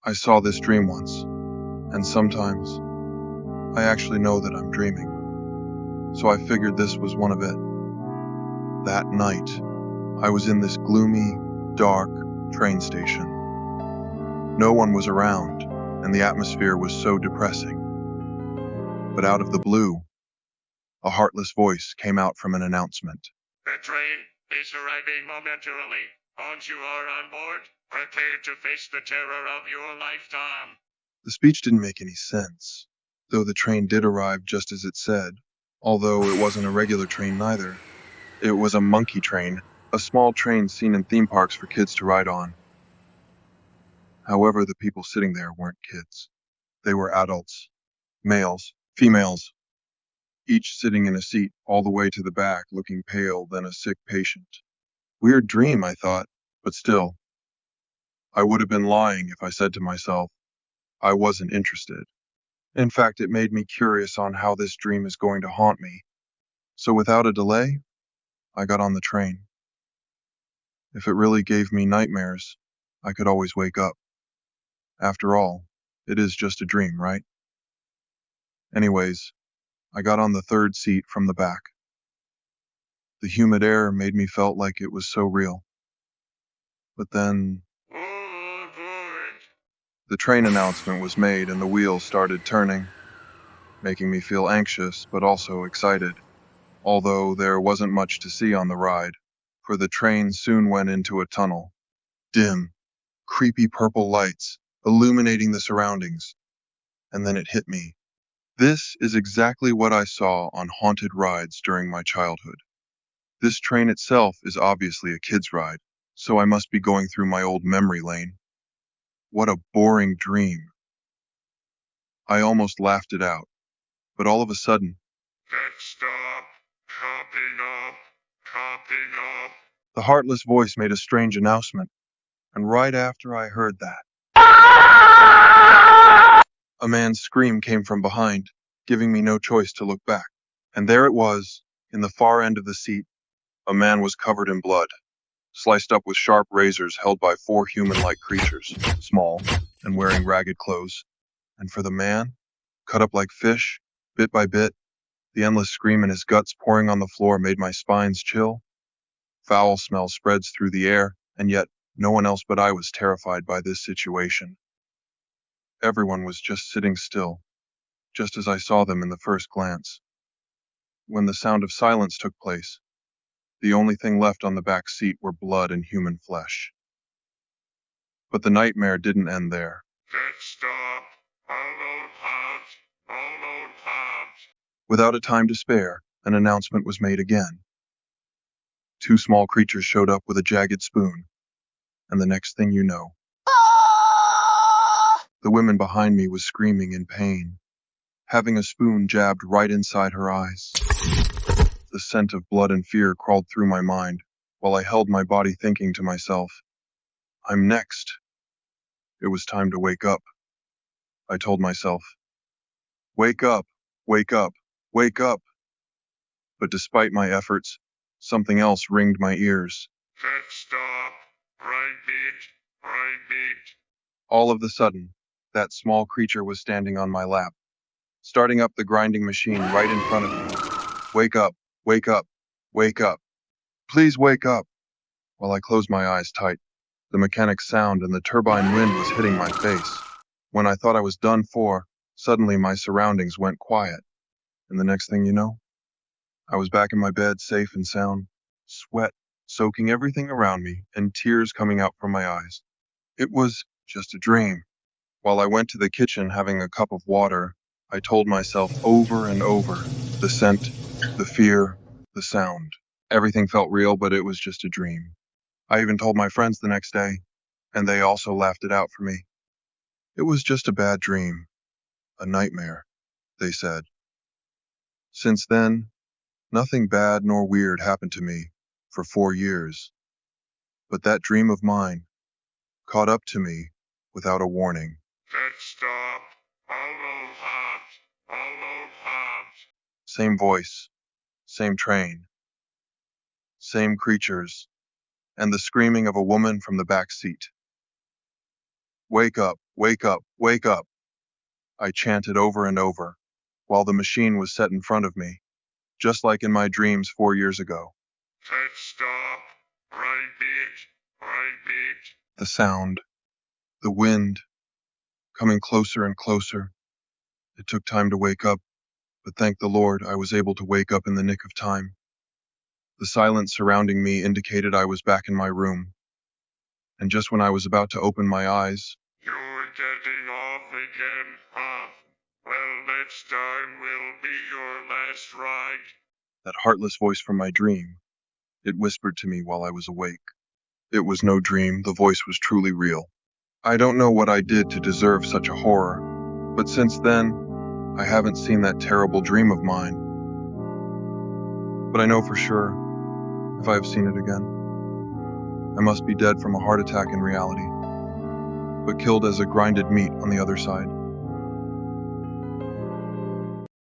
I saw this dream once, and sometimes I actually know that I'm dreaming. So I figured this was one of it. That night, I was in this gloomy, dark train station. No one was around, and the atmosphere was so depressing. But out of the blue, a heartless voice came out from an announcement. The train is arriving momentarily. Once you are on board, prepare to face the terror of your lifetime. The speech didn't make any sense, though the train did arrive just as it said, although it wasn't a regular train neither. It was a monkey train, a small train seen in theme parks for kids to ride on. However, the people sitting there weren't kids. They were adults, males, females, each sitting in a seat all the way to the back, looking pale than a sick patient. Weird dream, I thought, but still, I would have been lying if I said to myself, I wasn't interested. In fact, it made me curious on how this dream is going to haunt me. So without a delay, I got on the train. If it really gave me nightmares, I could always wake up. After all, it is just a dream, right? Anyways, I got on the third seat from the back. The humid air made me felt like it was so real. But then, Oh, good. the train announcement was made and the wheels started turning, making me feel anxious but also excited. Although there wasn't much to see on the ride, for the train soon went into a tunnel. Dim, creepy purple lights illuminating the surroundings. And then it hit me. This is exactly what I saw on haunted rides during my childhood. This train itself is obviously a kid's ride, so I must be going through my old memory lane. What a boring dream. I almost laughed it out, but all of a sudden, Next stop, copying up. the heartless voice made a strange announcement, and right after I heard that, a man's scream came from behind, giving me no choice to look back. And there it was, in the far end of the seat. A man was covered in blood, sliced up with sharp razors held by four human-like creatures, small and wearing ragged clothes. And for the man, cut up like fish, bit by bit, the endless scream and his guts pouring on the floor made my spines chill. Foul smell spreads through the air, and yet no one else but I was terrified by this situation. Everyone was just sitting still, just as I saw them in the first glance. When the sound of silence took place, the only thing left on the back seat were blood and human flesh. But the nightmare didn't end there. Next stop, almost out. Without a time to spare, an announcement was made again. Two small creatures showed up with a jagged spoon, and the next thing you know, the woman behind me was screaming in pain, having a spoon jabbed right inside her eyes. The scent of blood and fear crawled through my mind, while I held my body thinking to myself, I'm next. It was time to wake up. I told myself, wake up, wake up, wake up. But despite my efforts, something else ringed my ears. Next stop, right beat. All of a sudden, that small creature was standing on my lap, starting up the grinding machine right in front of me. Wake up, wake up, wake up. Please wake up. While I closed my eyes tight, the mechanic's sound and the turbine wind was hitting my face. When I thought I was done for, suddenly my surroundings went quiet. And the next thing you know, I was back in my bed, safe and sound, sweat soaking everything around me and tears coming out from my eyes. It was just a dream. While I went to the kitchen having a cup of water, I told myself over and over, the scent, the fear, the sound. Everything felt real, but it was just a dream. I even told my friends the next day, and they also laughed it out for me. It was just a bad dream, a nightmare, they said. Since then, nothing bad nor weird happened to me for 4 years. But that dream of mine caught up to me without a warning. Next stop, almost out. Same voice, same train, same creatures, and the screaming of a woman from the back seat. Wake up, Wake up, wake up, I chanted over and over, while the machine was set in front of me, just like in my dreams 4 years ago. Let's stop. Right beat. Right beat. The sound, the wind, coming closer and closer. It took time to wake up, but thank the Lord I was able to wake up in the nick of time. The silence surrounding me indicated I was back in my room, and just when I was about to open my eyes, You're getting off again, huh? Well, next time will be your last ride. that heartless voice from my dream, it whispered to me while I was awake. It was no dream, the voice was truly real. I don't know what I did to deserve such a horror, but since then, I haven't seen that terrible dream of mine. But I know for sure, if I have seen it again, I must be dead from a heart attack in reality, but killed as a grinded meat on the other side.